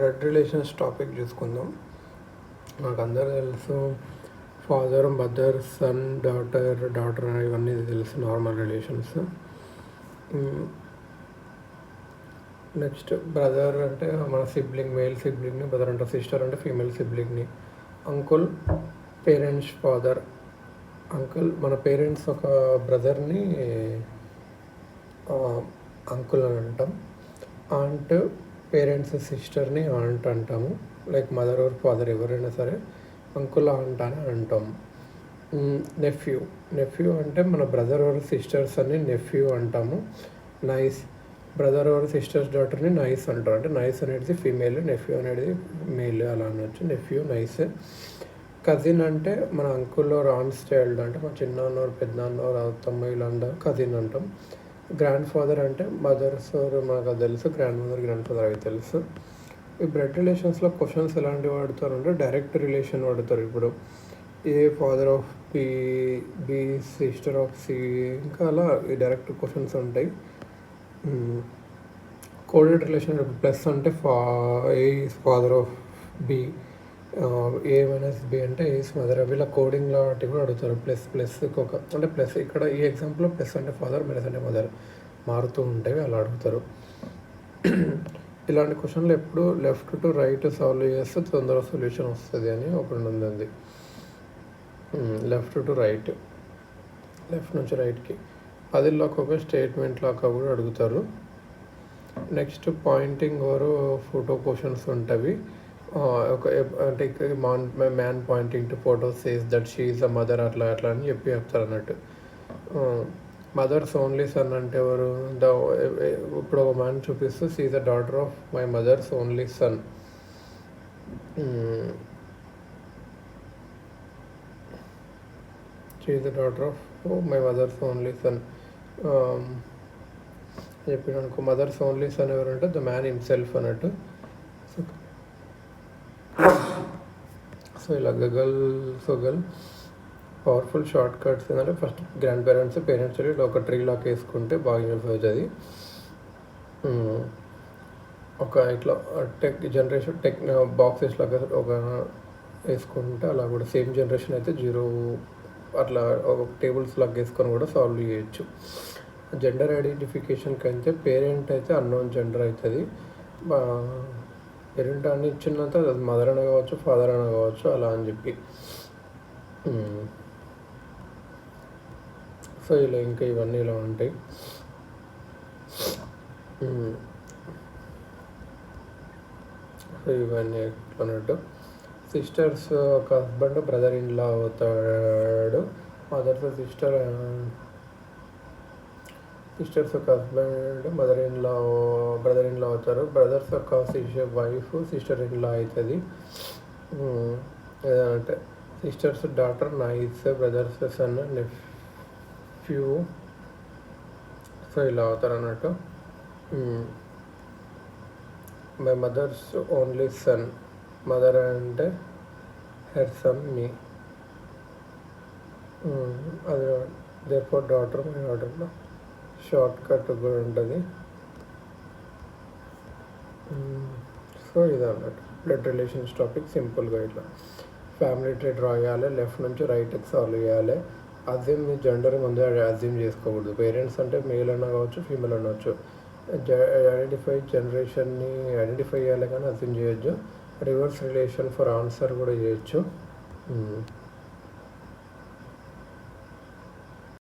Blood relations topic చూసుకుందాం. నాకు అందరూ తెలుసు, ఫాదర్ మదర్ సన్ డాటర్ ఇవన్నీ తెలుసు, నార్మల్ రిలేషన్స్. నెక్స్ట్ బ్రదర్ అంటే మన సిబ్లింగ్, మేల్ సిబ్లింగ్ని బ్రదర్ అంటారు. సిస్టర్ అంటే ఫీమేల్ సిబ్లింగ్ని. Uncle parents father. అంకుల్ మన పేరెంట్స్ ఒక బ్రదర్ని అంకుల్ అని అంటాం. ఆంట్ పేరెంట్స్ సిస్టర్ని ఆంట్ అంటాము. లైక్ మదర్ ఆర్ ఫాదర్ ఎవరైనా సరే అంకుల్ ఆంట్ అని అంటాం. నెఫ్యూ అంటే మన బ్రదర్ ఆర్ సిస్టర్స్ అని నెఫ్యూ అంటాము. నైస్ బ్రదర్ ఆర్ సిస్టర్స్ డాటర్ని నైస్ అంటారు. అంటే నైస్ అనేది ఫీమేల్, నెఫ్యూ అనేది మేల్ అలా అనొచ్చు. Nephew nice. కజిన్ అంటే మన అంకుల్ ఆర్ ఆంట్స్ చైల్డ్, అంటే మన చిన్నాన్న ఆర్ పెద్దనాన్న ఆర్ అత్తమ్మ ఇలా అందరూ కజిన్ అంటాం. గ్రాండ్ ఫాదర్ అంటే మదర్స్ మనకు తెలుసు, గ్రాండ్ మదర్ గ్రాండ్ ఫాదర్ అవి తెలుసు. ఈ బ్లడ్ రిలేషన్స్లో క్వశ్చన్స్ ఎలాంటివి వాడతారు అంటే డైరెక్ట్ రిలేషన్ వాడతారు. ఇప్పుడు A father of B sister of C, ఇంకా అలా ఈ డైరెక్ట్ క్వశ్చన్స్ ఉంటాయి. కోడెడ్ రిలేషన్ ప్లస్ అంటే A father of B, A minus B అంటే ఏ మదర్, వీళ్ళ కోడింగ్ లాంటి కూడా అడుగుతారు. ప్లస్ ఒక అంటే ప్లస్ ఇక్కడ ఈ ఎగ్జాంపుల్లో ప్లస్ అంటే ఫాదర్, మైనస్ అంటే మదర్ మారుతూ ఉంటాయి, అలా అడుగుతారు. ఇలాంటి క్వశ్చన్లు ఎప్పుడు లెఫ్ట్ టు రైట్ సాల్వ్ చేస్తే తొందరగా సొల్యూషన్ వస్తుంది అని ఒకటి ఉంది. లెఫ్ట్ టు రైట్, లెఫ్ట్ నుంచి రైట్కి. అది లాక్ ఒక స్టేట్మెంట్ లాక్ కూడా అడుగుతారు. Next pointing over photo questions ఉంటాయి. ఒక అంటే man pointing to photo says that she is a mother, అట్లా అని చెప్తారు అన్నట్టు. మదర్స్ ఓన్లీ సన్ అంటే ఎవరు? ఇప్పుడు ఒక మ్యాన్ చూపిస్తూ she is the daughter of my mother's only sun. She is the daughter of my mother's only sun చెప్పిన అనుకో. మదర్స్ ఓన్లీ సన్ ఎవరంటే ద మ్యాన్ హిమ్సెల్ఫ్ అన్నట్టు. సో ఇలా గగల్ పవర్ఫుల్ షార్ట్ కట్స్ ఏంటంటే ఫస్ట్ గ్రాండ్ పేరెంట్స్ ఇట్లా ఒక tree lock వేసుకుంటే బాగా యూజ్ అవుతుంది. ఒక ఇట్లా టెక్ బాక్సెస్ లాగా ఒక వేసుకుంటే అలా కూడా సేమ్ జనరేషన్ అయితే 0 అట్లా ఒక టేబుల్స్ లాగా వేసుకొని కూడా సాల్వ్ చేయొచ్చు. జెండర్ ఐడెంటిఫికేషన్కి అయితే పేరెంట్ అయితే అన్నోన్ జెండర్ అవుతుంది. పేరెంట్ అని ఇచ్చినంత అది మదర్ అని కావచ్చు, ఫాదర్ అని కావచ్చు, అలా అని చెప్పి. సో ఇలా ఇంకా ఇవన్నీ ఇలా ఉంటాయి. సో ఇవన్నీ అన్నట్టు. సిస్టర్స్ ఒక హస్బెండ్ బ్రదర్ ఇన్ లా అవుతాడు. మదర్స్ సిస్టర్స్ ఒక హస్బెండ్ బ్రదర్ ఇన్ లా అవుతారు. బ్రదర్స్ ఒక వైఫ్ సిస్టర్ ఇన్ లా అవుతుంది. ఏదంటే sister's daughter niece, brother's son nephew. So ఇలా అవుతారు అన్నట్టు. My mother's only son, mother అంటే హెర్ సన్ మీ. అది దేర్ఫోర్ డాటర్ మై డాటర్లో షార్ట్ కట్ కూడా ఉంటుంది. సో ఇది అన్నట్టు బ్లడ్ రిలేషన్స్ టాపిక్ సింపుల్గా ఇట్లా ఫ్యామిలీ ట్రీ డ్రా చేయాలి, లెఫ్ట్ నుంచి రైట్కి సాల్వ్ చేయాలి. అజ్యూమ్ మీ జెండర్ ముందే అజ్యూమ్ చేసుకోకూడదు. పేరెంట్స్ అంటే మేల్ అన్నా కావచ్చు, ఫీమేల్ అనవచ్చు. జనరేషన్ని ఐడెంటిఫై చేయాలి కానీ అజ్యూమ్ చేయొచ్చు. రివర్స్ రిలేషన్ ఫర్ ఆన్సర్ కూడా చేయొచ్చు.